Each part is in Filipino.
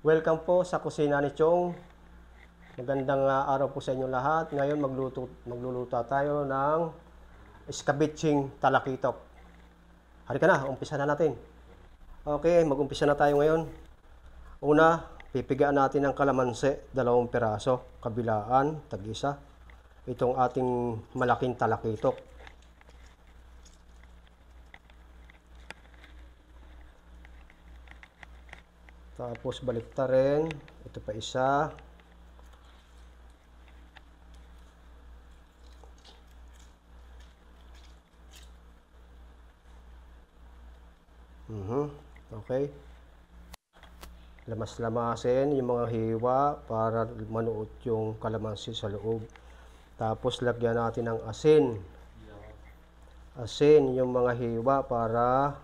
Welcome po sa kusina ni Chong. Magandang araw po sa inyo lahat. Ngayon magluluto tayo ng escabeching talakitok. Halika na, umpisa na natin. Okay, mag-umpisa na tayo ngayon. Una, pipigaan natin ng kalamansi, 2 piraso, kabilaan, tag-isa. Itong ating malaking talakitok. Tapos baliktarin, ito pa isa. Okay. Lamas-lamasin yung mga hiwa para manuot yung kalamansi sa loob. Tapos lagyan natin ng asin. Asin yung mga hiwa para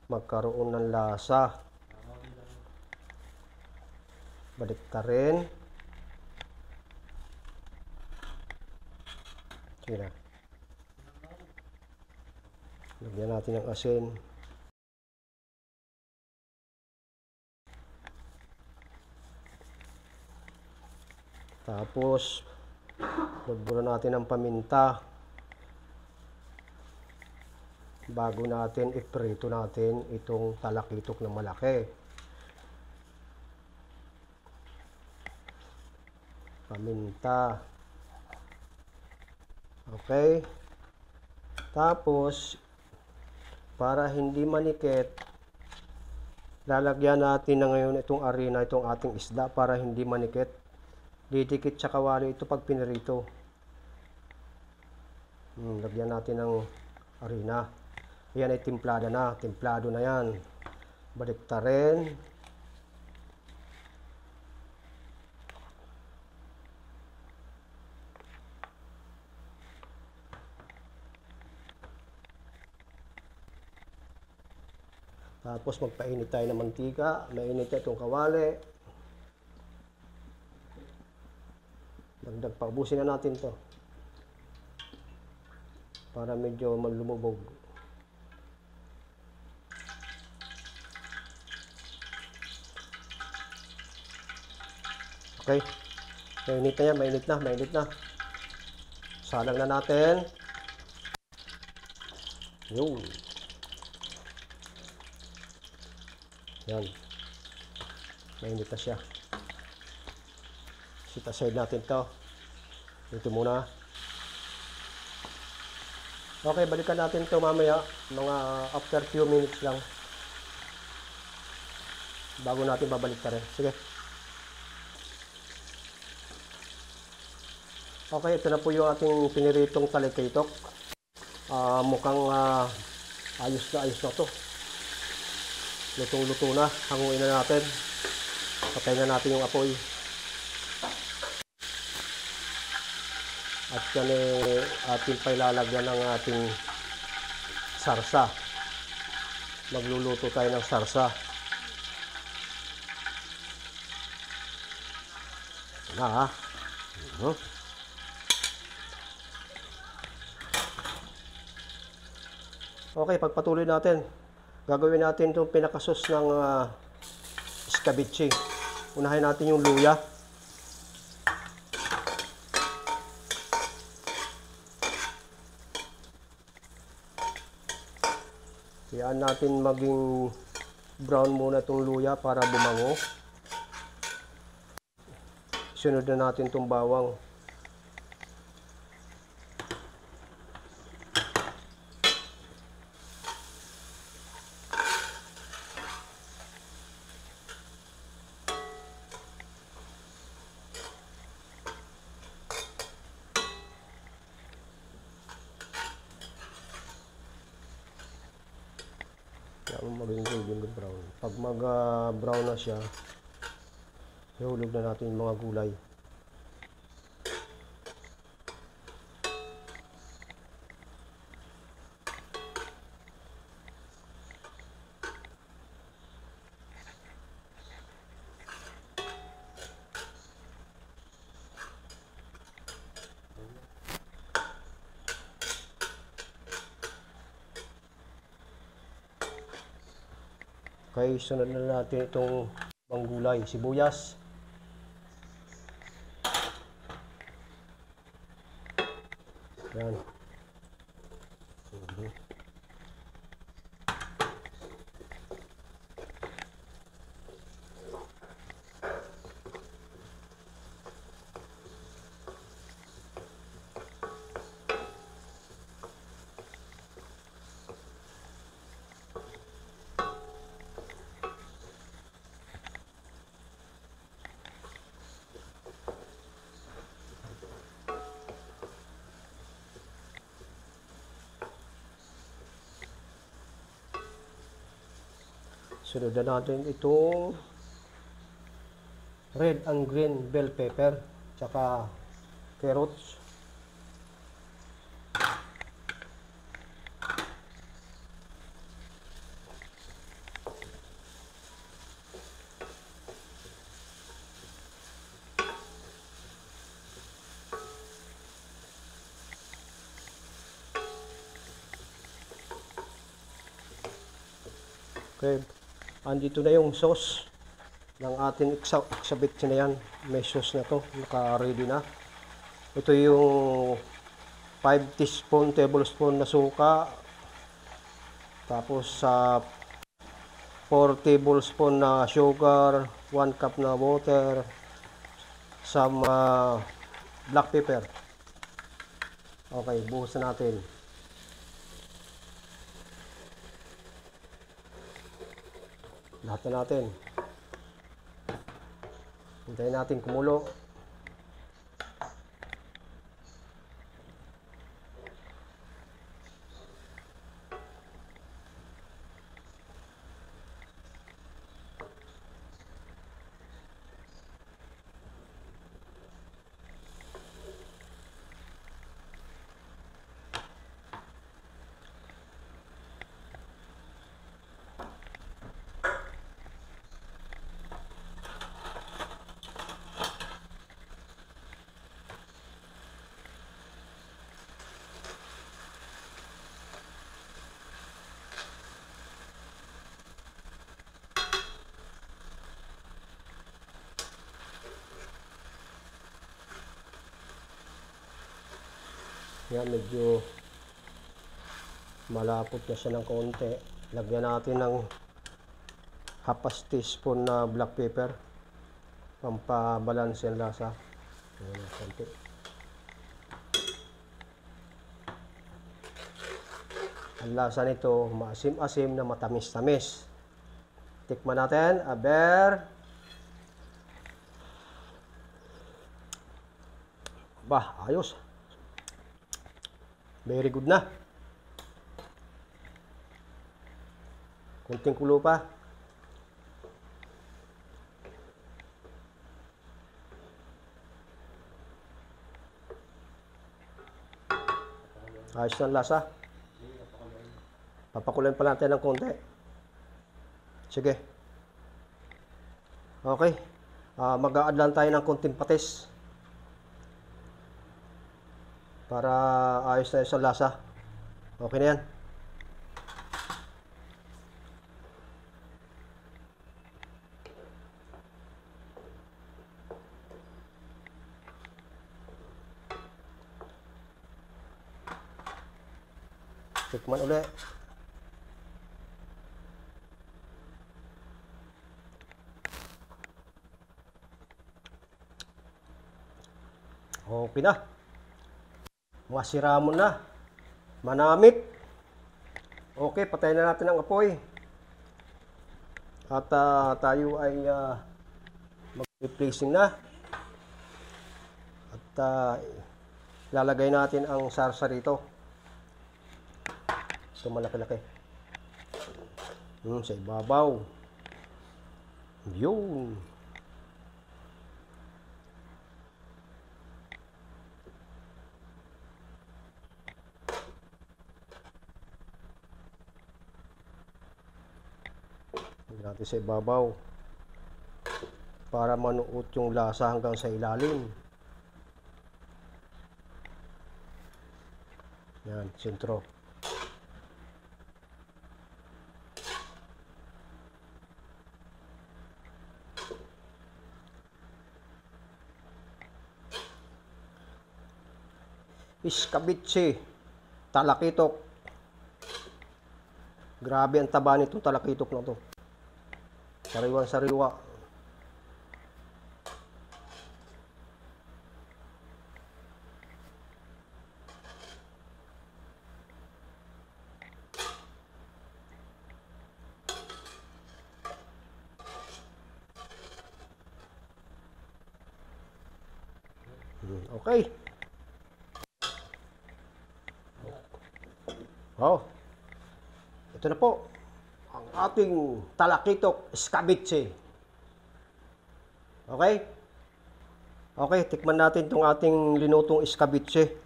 magkaroon ng lasa. Baliktarin. Sige na. Lagyan natin ng asin. Tapos, lagyan natin ng paminta. Bago natin iprito natin itong talakitok na malaki. Paminta. Okay. Tapos, para hindi manikit, lalagyan natin na ngayon itong arena, itong ating isda para hindi manikit. Didikit sa kawali ito pag pinirito. Lagyan natin ng arena. Yan ay timplada na. Timplado na yan. Baliktarin. Tapos magpainit tayo ng mantika. Mainit na itong kawali. Paubusin na natin to para medyo malumubog. Okay, mainit na yan, mainit na. Salang na natin. Yun. Yan, mainit na siya. Set aside natin to. Ito muna. Okay, balikan natin to mamaya. Mga after few minutes lang. Bago natin babalik ta rin. Sige. Okay, ito na po yung ating piniritong talakitok. Mukhang ayos na to. Lutong-luto na. Hanguin na natin. Patayin na natin yung apoy. At yan ating pailalagyan ng ating sarsa. Magluluto tayo ng sarsa. Na Okay, pagpatuloy natin. Gagawin natin itong pinakasos ng escabeche. Unahin natin yung luya. Kayaan natin maging brown muna itong luya para bumango. Sunod na natin itong bawang. Maging golden brown. Pag mag-brown na siya, ihulog na natin yung mga gulay. Okay, sunod na natin itong Ang gulay, sibuyas. Yan. Sunod na natin itong red and green bell pepper tsaka carrots. Okay. Andito na yung sauce ng ating exhibit na yan. May sauce na to, naka-ready na. Ito yung 5 tablespoon na suka. Tapos sa 4 tablespoon na sugar, 1 cup na water, some black pepper. Okay, buhusan natin. Lahat na natin. Hintayin natin kumulo. Yan, medyo malapot na siya ng konti. Lagyan natin ng half a teaspoon na black pepper. Pampabalance yung lasa. Ayan, konti. Ang lasa nito, maasim-asim na matamis-tamis. Tikman natin. Aber. Bah, ayos. Very good na. Kunting kulo pa. Ayos na lasa. Papakuluin pa natin ng konti. Sige. Okay. Mag-a-add lang tayo ng konting patis. Para ayos na sa lasa. Okay na yan. Tikman ulit. Okay na. Masira mo na. Manamit. Okay, patayin na natin ang apoy. At tayo ay mag-replacing na. At lalagay natin ang sarsa rito. Ito malaki-laki. Sa ibabaw. Yun. Natin sa ibabaw para manuot yung lasa hanggang sa ilalim. Yan, sentro. Escabeche talakitok. Grabe ang taba nitong talakitok na to. Sariwan sariwa. Okay. Oh. Ito na po ang ating talakitok escabeche. Okay? Okay, tikman natin itong ating linutong escabeche.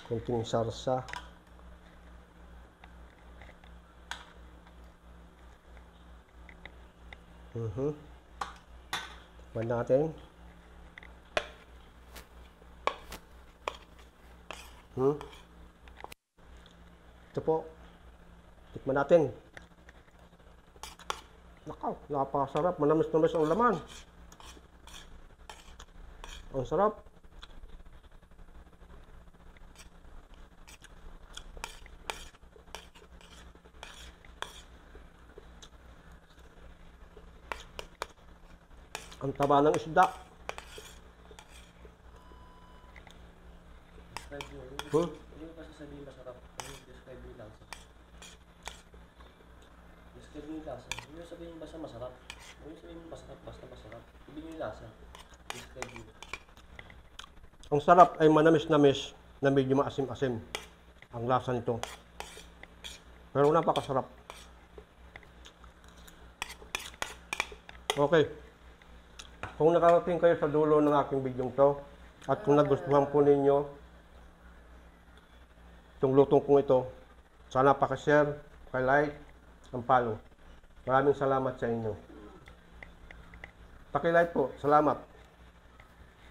Kunting sarsa. Tikman natin. Ito po. Tikman natin. Nakaw, napakasarap. Manamis-namis ang laman. Ang sarap. Ang taba ng isda. Hindi mo kasi sabihin masarap. Describe yung lasa. Describe yung lasa. Hindi mo sabihin basta masarap. Hindi mo sabihin masarap basta masarap. Sabihin yung lasa. Describe yung. Ang sarap ay manamis-namis na medyo maasim-asim ang lasa nito. Pero napakasarap. Okay. Kung nakarating kayo sa dulo ng aking video to, at kung nagustuhan po ninyo itong lutong kong ito, sana pakishare, pakilike, and follow. Maraming salamat sa inyo. Pakilike po. Salamat.